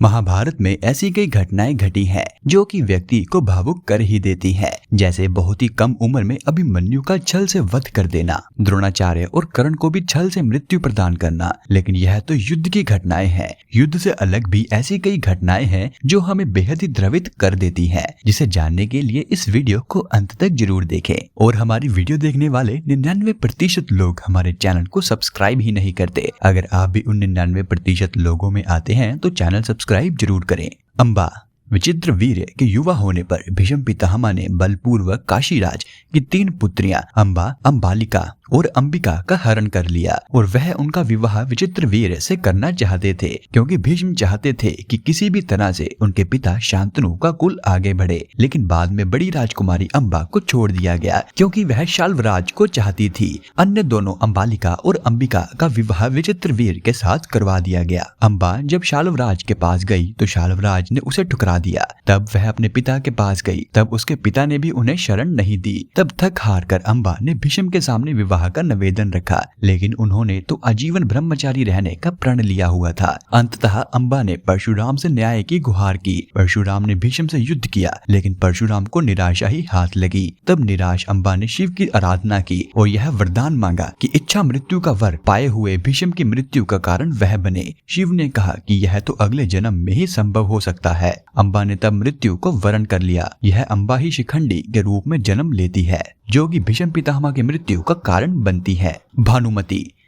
महाभारत में ऐसी कई घटनाएं घटी हैं जो कि व्यक्ति को भावुक कर ही देती हैं। जैसे बहुत ही कम उम्र में अभिमन्यु का छल से वध कर देना, द्रोणाचार्य और कर्ण को भी छल से मृत्यु प्रदान करना। लेकिन यह तो युद्ध की घटनाएं हैं। युद्ध से अलग भी ऐसी कई घटनाएं हैं जो हमें बेहद ही द्रवित कर देती हैं, जिसे जानने के लिए इस वीडियो को अंत तक जरूर देखें। और हमारी वीडियो देखने वाले 99% लोग हमारे चैनल को सब्सक्राइब ही नहीं करते। अगर आप भी उन 99% लोगों में आते हैं तो चैनल सब्सक्राइब जरूर करें। अंबा विचित्र वीर्य के युवा होने पर भीष्म पितामह ने बलपूर्वक काशीराज की 3 पुत्रियां अंबा, अंबालिका और अंबिका का हरण कर लिया और वह उनका विवाह विचित्र वीर्य से करना चाहते थे, क्योंकि भीष्म चाहते थे कि किसी भी तरह से उनके पिता शांतनु का कुल आगे बढ़े। लेकिन बाद में बड़ी राजकुमारी अंबा को छोड़ दिया गया क्योंकि वह शाल्वराज को चाहती थी। अन्य दोनों अंबालिका और अंबिका का विवाह विचित्र वीर के साथ करवा दिया गया। अंबा जब शाल्वराज के पास गई तो शाल्वराज ने उसे ठुकरा दिया। तब वह अपने पिता के पास गई, तब उसके पिता ने भी उन्हें शरण नहीं दी। तब थक हार कर अंबा ने भीष्म के सामने विवाह का निवेदन रखा, लेकिन उन्होंने तो आजीवन ब्रह्मचारी रहने का प्रण लिया हुआ था। अंततः अंबा ने परशुराम से न्याय की गुहार की। परशुराम ने भीष्म से युद्ध किया, लेकिन परशुराम को निराशा ही हाथ लगी। तब निराश अंबा ने शिव की आराधना की और यह वरदान मांगा कि इच्छा मृत्यु का वर पाए हुए भीष्म की मृत्यु का कारण वह बने। शिव ने कहा कि यह तो अगले जन्म में ही संभव हो सकता है। अंबा ने तब मृत्यु को वरण कर लिया। यह अंबा ही शिखंडी के रूप में जन्म लेती है, जो कि भीष्म पितामह की मृत्यु का कारण बनती है।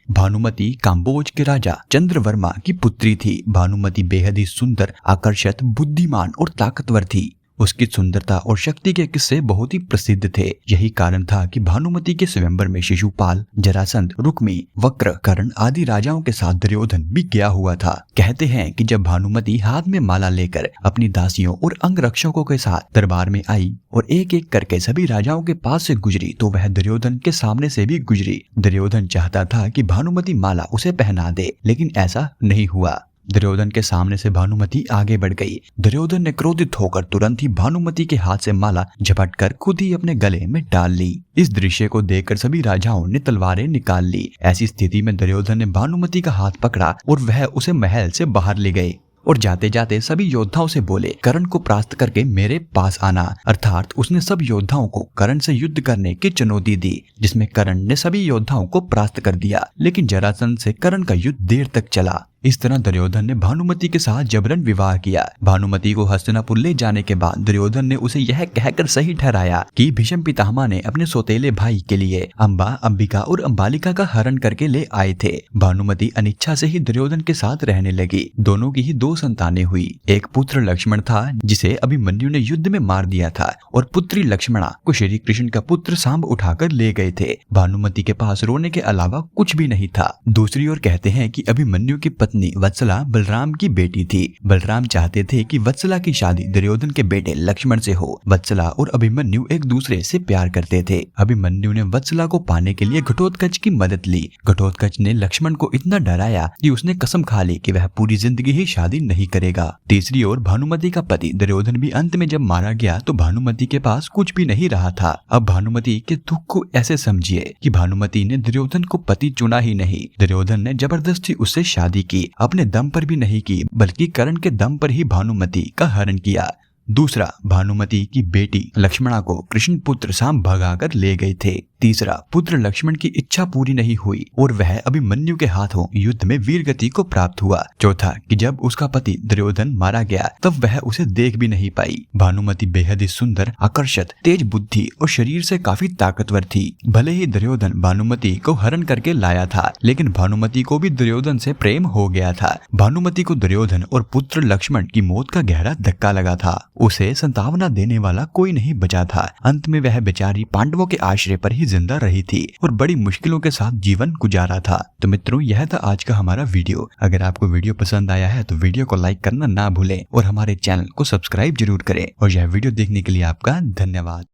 भानुमति काम्बोज के राजा चंद्रवर्मा की पुत्री थी। भानुमति बेहद ही सुंदर, आकर्षक, बुद्धिमान और ताकतवर थी। उसकी सुंदरता और शक्ति के किस्से बहुत ही प्रसिद्ध थे। यही कारण था कि भानुमति के स्वयंवर में शिशुपाल, जरासंध, रुक्मी, वक्र, कर्ण आदि राजाओं के साथ दुर्योधन भी गया हुआ था। कहते हैं कि जब भानुमति हाथ में माला लेकर अपनी दासियों और अंगरक्षकों के साथ दरबार में आई और एक एक करके सभी राजाओं के पास से गुजरी तो वह दुर्योधन के सामने से भी गुजरी। दुर्योधन चाहता था कि भानुमति माला उसे पहना दे, लेकिन ऐसा नहीं हुआ। दुर्योधन के सामने से भानुमति आगे बढ़ गई। दुर्योधन ने क्रोधित होकर तुरंत ही भानुमति के हाथ से माला झपट कर खुद ही अपने गले में डाल ली। इस दृश्य को देखकर सभी राजाओं ने तलवारें निकाल ली। ऐसी स्थिति में दुर्योधन ने भानुमति का हाथ पकड़ा और वह उसे महल से बाहर ले गए और जाते जाते सभी योद्धाओं से बोले, कर्ण को परास्त करके मेरे पास आना। अर्थात उसने सब योद्धाओं को कर्ण से युद्ध करने की चुनौती दी, जिसमें कर्ण ने सभी योद्धाओं को परास्त कर दिया। लेकिन जरासंध से कर्ण का युद्ध देर तक चला। इस तरह दुर्योधन ने भानुमति के साथ जबरन विवाह किया। भानुमति को हस्तिनापुर ले जाने के बाद दुर्योधन ने उसे यह कहकर सही ठहराया कि भीष्म पितामह ने अपने सौतेले भाई के लिए अंबा, अंबिका और अंबालिका का हरण करके ले आए थे। भानुमति अनिच्छा से ही दुर्योधन के साथ रहने लगी। दोनों की ही 2 संतानें हुई। एक पुत्र लक्ष्मण था, जिसे अभिमन्यु ने युद्ध में मार दिया था, और पुत्री लक्ष्मणा को श्री कृष्ण का पुत्र सांब उठाकर ले गए थे। भानुमति के पास रोने के अलावा कुछ भी नहीं था। दूसरी ओर कहते हैं कि अभिमन्यु की पत्नी वत्सला बलराम की बेटी थी। बलराम चाहते थे कि वत्सला की शादी दुर्योधन के बेटे लक्ष्मण से हो। वत्सला और अभिमन्यु एक दूसरे से प्यार करते थे। अभिमन्यु ने वत्सला को पाने के लिए घटोत्कच की मदद ली। घटोत्कच ने लक्ष्मण को इतना डराया कि उसने कसम खा ली कि वह पूरी जिंदगी ही शादी नहीं करेगा। तीसरी ओर भानुमति का पति दुर्योधन भी अंत में जब मारा गया तो भानुमति के पास कुछ भी नहीं रहा था। अब भानुमति के दुख को ऐसे समझिए कि भानुमति ने दुर्योधन को पति चुना ही नहीं, दुर्योधन ने जबरदस्ती उससे शादी की। अपने दम पर भी नहीं की, बल्कि कर्ण के दम पर ही भानुमति का हरण किया। दूसरा, भानुमति की बेटी लक्ष्मणा को कृष्ण पुत्र सांब भगाकर ले गए थे। तीसरा, पुत्र लक्ष्मण की इच्छा पूरी नहीं हुई और वह अभिमन्यु के हाथों युद्ध में वीर गति को प्राप्त हुआ। चौथा, कि जब उसका पति दुर्योधन मारा गया तब वह उसे देख भी नहीं पाई। भानुमति बेहद ही सुंदर, आकर्षक, तेज बुद्धि और शरीर से काफी ताकतवर थी। भले ही दुर्योधन भानुमति को हरण करके लाया था, लेकिन भानुमति को भी दुर्योधन से प्रेम हो गया था। भानुमति को दुर्योधन और पुत्र लक्ष्मण की मौत का गहरा धक्का लगा था। उसे संतावना देने वाला कोई नहीं बचा था। अंत में वह बेचारी पांडवों के आश्रय पर ही जिंदा रही थी और बड़ी मुश्किलों के साथ जीवन गुजारा था। तो मित्रों, यह था आज का हमारा वीडियो। अगर आपको वीडियो पसंद आया है तो वीडियो को लाइक करना ना भूलें और हमारे चैनल को सब्सक्राइब जरूर करें। और यह वीडियो देखने के लिए आपका धन्यवाद।